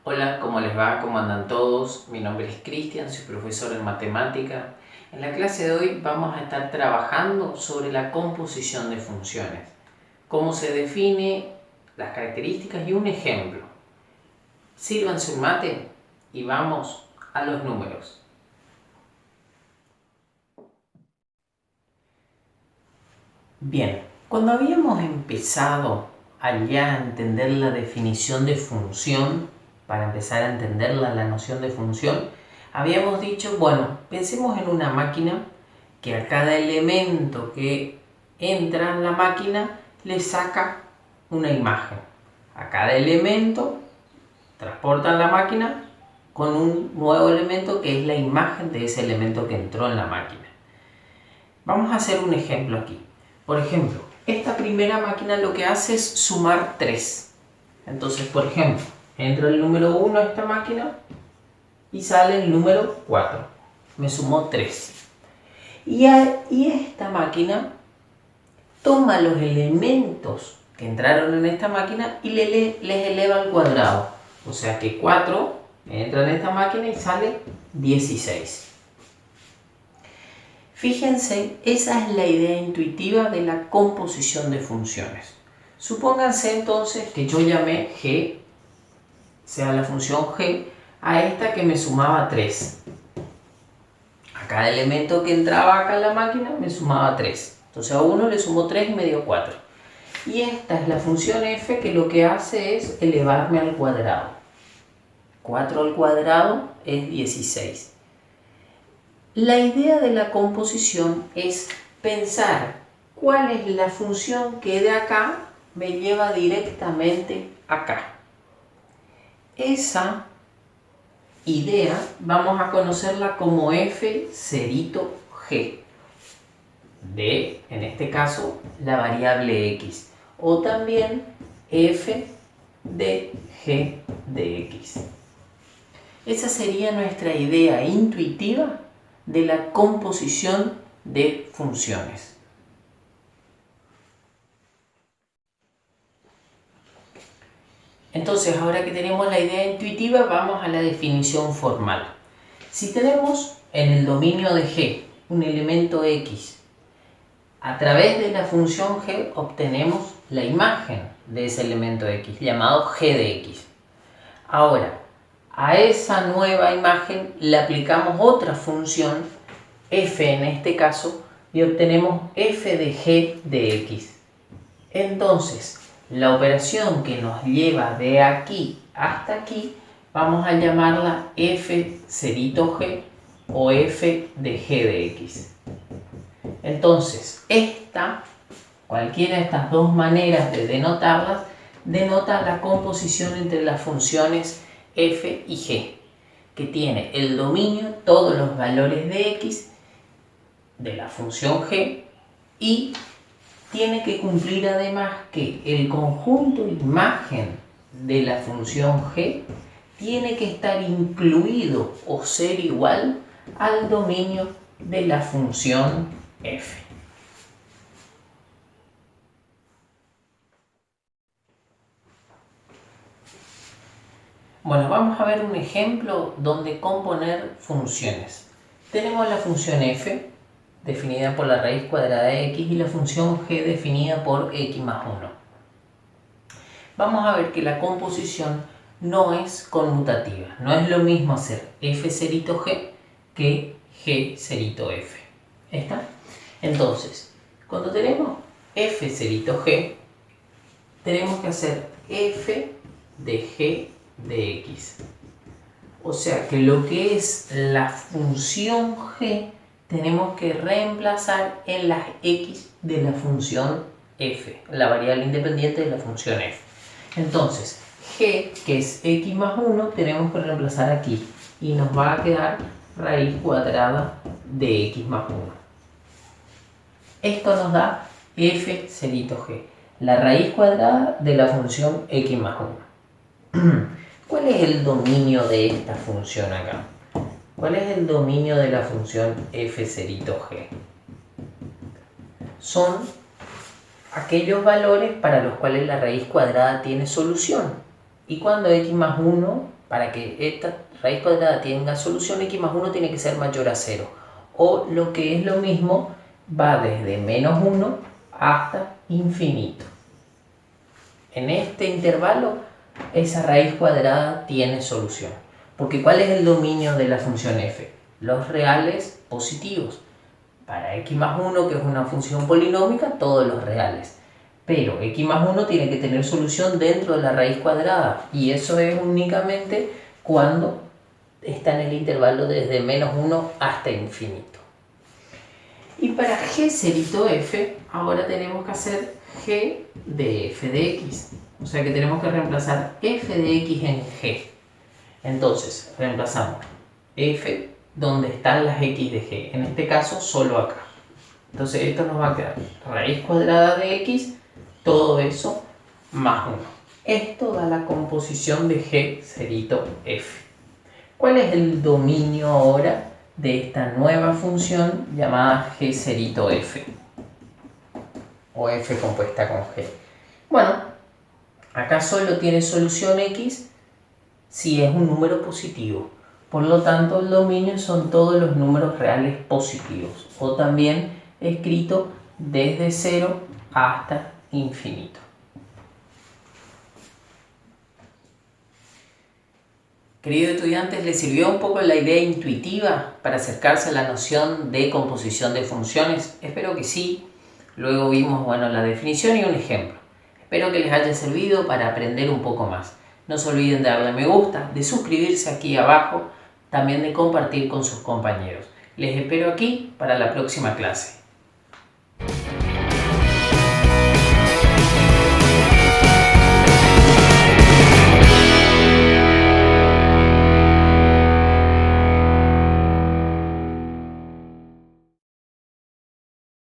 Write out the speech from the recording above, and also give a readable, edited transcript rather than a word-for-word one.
Hola, ¿cómo les va? ¿Cómo andan todos? Mi nombre es Cristian, soy profesor en matemática. En la clase de hoy vamos a estar trabajando sobre la composición de funciones, cómo se define, las características y un ejemplo. Sírvanse un mate y vamos a los números. Bien, cuando habíamos empezado allá a entender la definición de función, para empezar a entender la noción de función, habíamos dicho, bueno, pensemos en una máquina que a cada elemento que entra en la máquina le saca una imagen. A cada elemento transportan la máquina con un nuevo elemento que es la imagen de ese elemento que entró en la máquina. Vamos a hacer un ejemplo aquí. Por ejemplo, esta primera máquina lo que hace es sumar 3. Entonces, por ejemplo, entra el número 1 a esta máquina y sale el número 4. Me sumó 3. Y esta máquina toma los elementos que entraron en esta máquina y les eleva al cuadrado. O sea que 4 entra en esta máquina y sale 16. Fíjense, esa es la idea intuitiva de la composición de funciones. Supónganse entonces que yo llamé g, sea la función g, a esta que me sumaba 3. A cada elemento que entraba acá en la máquina me sumaba 3. Entonces a uno le sumo 3 y me dio 4. Y esta es la función f que lo que hace es elevarme al cuadrado. 4 al cuadrado es 16. La idea de la composición es pensar cuál es la función que de acá me lleva directamente acá. Esa idea vamos a conocerla como f cerito g de, en este caso, la variable x, o también f de g de x. Esa sería nuestra idea intuitiva de la composición de funciones. Entonces, ahora que tenemos la idea intuitiva, vamos a la definición formal. Si tenemos en el dominio de G un elemento X, a través de la función G obtenemos la imagen de ese elemento X, llamado G de X. Ahora, a esa nueva imagen le aplicamos otra función, f en este caso, y obtenemos f de g de x. Entonces, la operación que nos lleva de aquí hasta aquí, vamos a llamarla f cerito g o f de g de x. Entonces, cualquiera de estas dos maneras de denotarlas, denota la composición entre las funciones f y g, que tiene el dominio, todos los valores de x de la función g, y tiene que cumplir además que el conjunto imagen de la función g tiene que estar incluido o ser igual al dominio de la función f. Bueno, vamos a ver un ejemplo donde componer funciones. Tenemos la función f, definida por la raíz cuadrada de x, y la función g, definida por x más 1. Vamos a ver que la composición no es conmutativa. No es lo mismo hacer f cerito g que g cerito f. ¿Está? Entonces, cuando tenemos f cerito g, tenemos que hacer f de g de x. O sea que lo que es la función g tenemos que reemplazar en las x de la función f, la variable independiente de la función f. Entonces, g, que es x más 1, tenemos que reemplazar aquí y nos va a quedar raíz cuadrada de x más 1. Esto nos da f cerito g, la raíz cuadrada de la función x más 1. ¿Cuál es el dominio de esta función acá? ¿Cuál es el dominio de la función f cerito g? Son aquellos valores para los cuales la raíz cuadrada tiene solución. Y cuando x más 1 para que esta raíz cuadrada tenga solución, x más 1 tiene que ser mayor a 0. O lo que es lo mismo, va desde menos 1 hasta infinito. En este intervalo, esa raíz cuadrada tiene solución. Porque ¿cuál es el dominio de la función f? Los reales positivos. Para x más 1, que es una función polinómica, todos los reales. Pero x más 1 tiene que tener solución dentro de la raíz cuadrada. Y eso es únicamente cuando está en el intervalo desde menos 1 hasta infinito. Y para g cerito f, ahora tenemos que hacer g de f de x. O sea que tenemos que reemplazar f de x en g. Entonces, reemplazamos f donde están las x de g. En este caso, solo acá. Entonces, esto nos va a quedar raíz cuadrada de x, todo eso, más 1. Esto da la composición de g cerito f. ¿Cuál es el dominio ahora de esta nueva función llamada g cerito f? O f compuesta con g. Bueno, acá solo tiene solución x si es un número positivo. Por lo tanto, el dominio son todos los números reales positivos. O también escrito desde 0 hasta infinito. Queridos estudiantes, ¿les sirvió un poco la idea intuitiva para acercarse a la noción de composición de funciones? Espero que sí. Luego vimos, la definición y un ejemplo. Espero que les haya servido para aprender un poco más. No se olviden de darle me gusta, de suscribirse aquí abajo, también de compartir con sus compañeros. Les espero aquí para la próxima clase.